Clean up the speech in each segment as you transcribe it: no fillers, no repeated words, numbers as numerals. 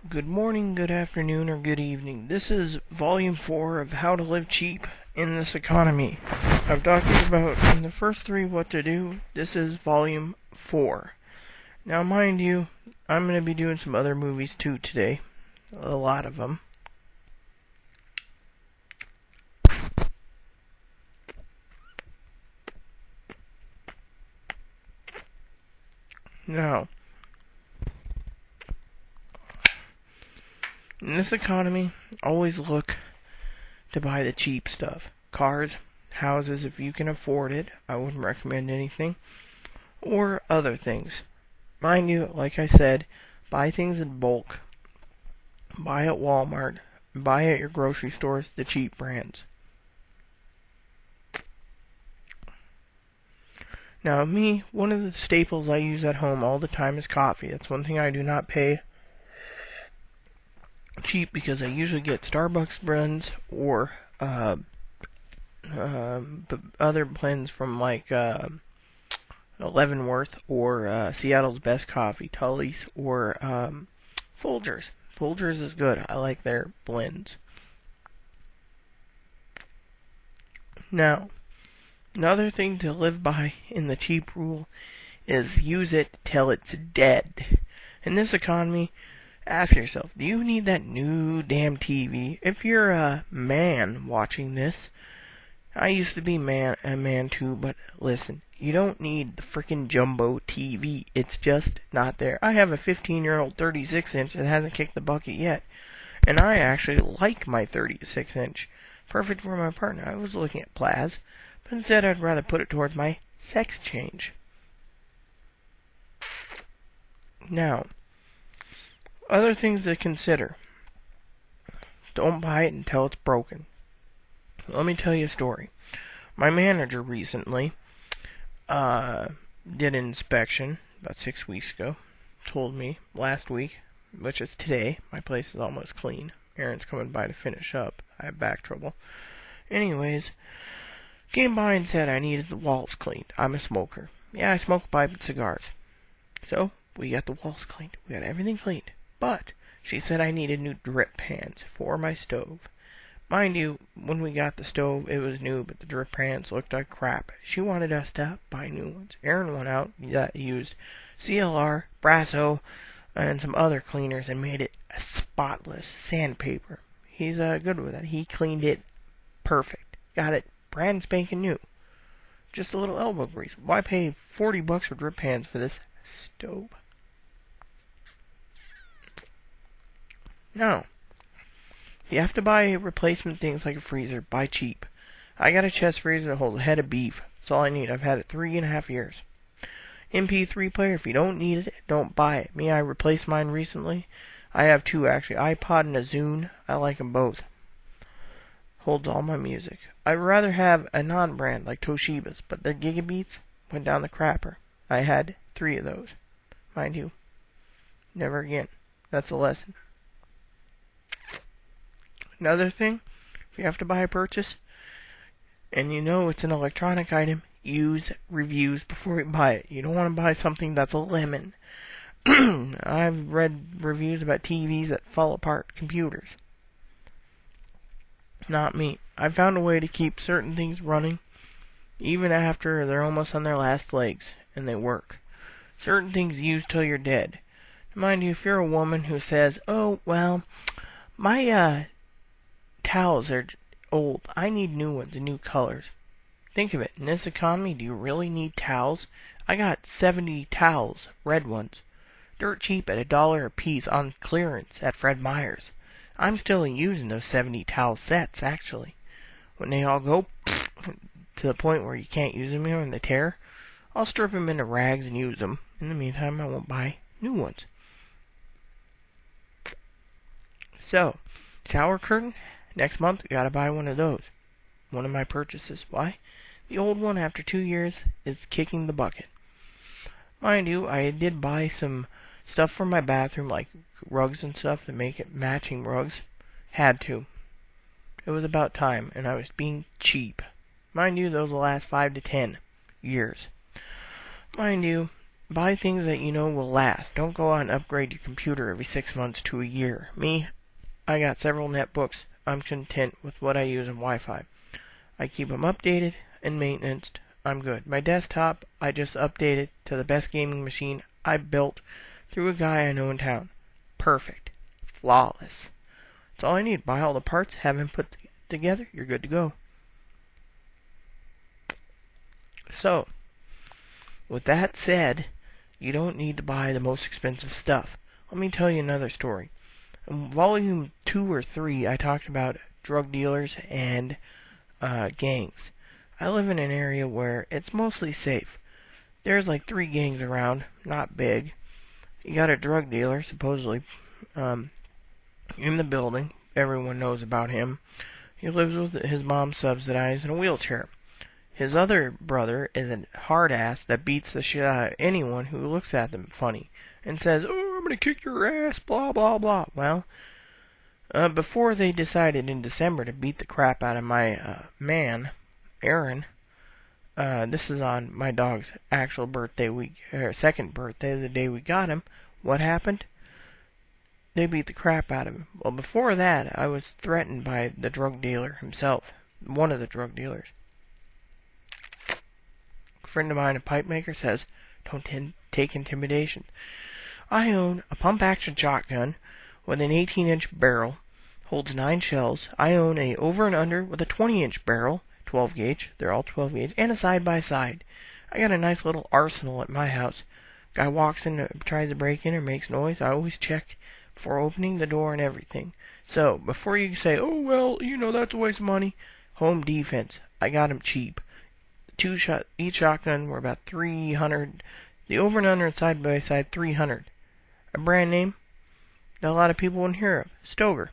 Good morning, good afternoon, or good evening. This is Volume 4 of How to Live Cheap in This Economy. I've talked about in the first three what to do. This is Volume 4. Now, mind you, I'm going to be doing some other movies too today. A lot of them. Now, in this economy, always look to buy the cheap stuff. Cars, houses if you can afford it. I wouldn't recommend anything. Or other things. Mind you, like I said, buy things in bulk. Buy at Walmart. Buy at your grocery stores, the cheap brands. Now, me, one of the staples I use at home all the time is coffee. That's one thing I do not pay cheap because I usually get Starbucks blends or other blends from like Leavenworth or Seattle's Best Coffee, Tully's, or Folgers. Folgers is good. I like their blends. Now, another thing to live by in the cheap rule is use it till it's dead. In this economy, ask yourself, do you need that new damn TV? If you're a man watching this, I used to be a man too, but listen, you don't need the frickin' jumbo TV. It's just not there. I have a 15-year-old 36-inch that hasn't kicked the bucket yet, and I actually like my 36-inch. Perfect for my partner. I was looking at Plaz, but instead I'd rather put it towards my sex change. Now, other things to consider. Don't buy it until it's broken. Let me tell you a story. My manager recently did an inspection about 6 weeks ago. Told me last week, which is today, my place is almost clean. Aaron's coming by to finish up. I have back trouble. Anyways, came by and said I needed the walls cleaned. I'm a smoker. Yeah, I smoke pipe and cigars. So, we got the walls cleaned. We got everything cleaned. But, she said I needed new drip pans for my stove. Mind you, when we got the stove, it was new, but the drip pans looked like crap. She wanted us to buy new ones. Aaron went out, used CLR, Brasso, and some other cleaners and made it spotless sandpaper. He's good with that. He cleaned it perfect. Got it brand spanking new. Just a little elbow grease. Why pay $40 for drip pans for this stove? No. You have to buy replacement things like a freezer. Buy cheap. I got a chest freezer that holds a head of beef. That's all I need. I've had it 3.5 years. MP3 player, if you don't need it, don't buy it. Me, I replaced mine recently. I have two actually. iPod and a Zune. I like them both. Holds all my music. I'd rather have a non-brand like Toshiba's, but their Gigabeats went down the crapper. I had 3 of those. Mind you, never again. That's a lesson. Another thing, if you have to buy a purchase, and you know it's an electronic item, use reviews before you buy it. You don't want to buy something that's a lemon. I've read reviews about TVs that fall apart, computers. Not me. I found a way to keep certain things running, even after they're almost on their last legs, and they work. Certain things use till you're dead. Mind you, if you're a woman who says, oh, well, my, towels are old. I need new ones and new colors. Think of it. In this economy, do you really need towels? I got 70 towels, red ones. Dirt cheap at $1 a piece on clearance at Fred Meyer's. I'm still using those 70 towel sets, actually. When they all go to the point where you can't use them anymore and they tear, I'll strip them into rags and use them. In the meantime, I won't buy new ones. So, shower curtain. Next month, we gotta buy one of those. One of my purchases. Why? The old one, after 2 years, is kicking the bucket. Mind you, I did buy some stuff for my bathroom, like rugs and stuff, to make it matching rugs. Had to. It was about time, and I was being cheap. Mind you, those will last 5 to 10 years. Mind you, buy things that you know will last. Don't go out and upgrade your computer every 6 months to a year. Me, I got several netbooks. I'm content with what I use in Wi-Fi. I keep them updated and maintained. I'm good. My desktop, I just updated to the best gaming machine I built through a guy I know in town. Perfect. Flawless. That's all I need. Buy all the parts, have them put together, you're good to go. So, with that said, you don't need to buy the most expensive stuff. Let me tell you another story. In volume 2 or 3, I talked about drug dealers and gangs. I live in an area where it's mostly safe. There's like 3 gangs around, not big. You got a drug dealer, supposedly, in the building. Everyone knows about him. He lives with his mom subsidized in a wheelchair. His other brother is a hard ass that beats the shit out of anyone who looks at them funny and says, "Oh, I'm gonna kick your ass," blah blah blah. Well, before they decided in December to beat the crap out of my man, Aaron, this is on my dog's actual birthday week, or second birthday, the day we got him. What happened? They beat the crap out of him. Well, before that, I was threatened by the drug dealer himself, one of the drug dealers. A friend of mine, a pipe maker, says, "Don't take intimidation." I own a pump-action shotgun with an 18-inch barrel, holds 9 shells. I own a over and under with a 20-inch barrel, 12 gauge. They're all 12 gauge, and a side-by-side. I got a nice little arsenal at my house. Guy walks in, tries to break in or makes noise. I always check before opening the door and everything. So, before you say, "Oh, well, that's a waste of money," Home Defense. I got them cheap. Each shotgun were about $300. The over and under and side by side, $300. A brand name that a lot of people wouldn't hear of, Stoger.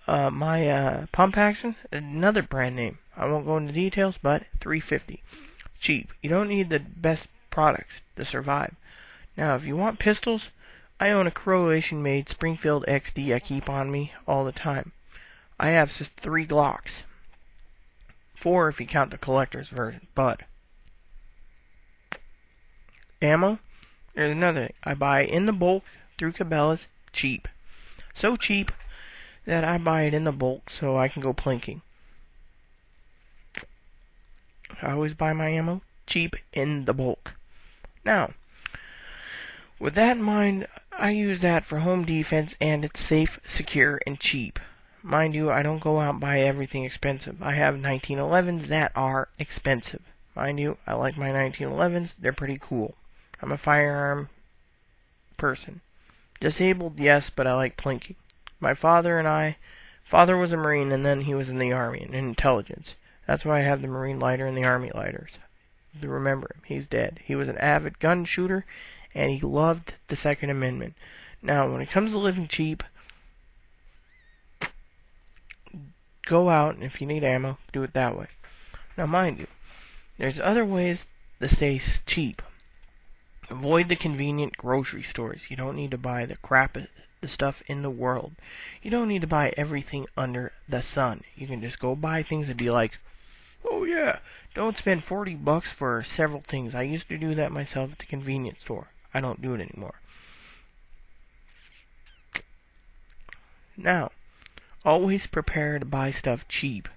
My pump action, another brand name. I won't go into details, but $350. Cheap. You don't need the best products to survive. Now, if you want pistols, I own a Croatian-made Springfield XD I keep on me all the time. I have 3 Glocks. 4 if you count the collector's version, but ammo, there's another thing. I buy in the bulk through Cabela's, cheap. So cheap that I buy it in the bulk so I can go plinking. I always buy my ammo cheap in the bulk. Now, with that in mind, I use that for home defense, and it's safe, secure, and cheap. Mind you, I don't go out and buy everything expensive. I have 1911s that are expensive. Mind you, I like my 1911s. They're pretty cool. I'm a firearm person. Disabled, yes, but I like plinking. My father was a Marine, and then he was in the Army, in intelligence. That's why I have the Marine lighter and the Army lighters. To remember him, he's dead. He was an avid gun shooter, and he loved the Second Amendment. Now, when it comes to living cheap, go out, and if you need ammo, do it that way. Now, mind you, there's other ways to stay cheap. Avoid the convenient grocery stores. You don't need to buy the stuff in the world. You don't need to buy everything under the sun. You can just go buy things and be like, "Oh yeah, don't spend $40 for several things." I used to do that myself at the convenience store. I don't do it anymore. Now, always prepare to buy stuff cheap.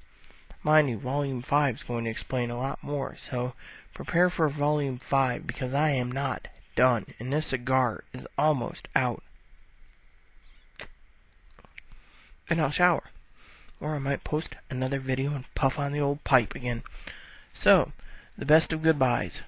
Mind you, Volume 5 is going to explain a lot more, so prepare for Volume 5, because I am not done, and this cigar is almost out. And I'll shower. Or I might post another video and puff on the old pipe again. So, the best of goodbyes.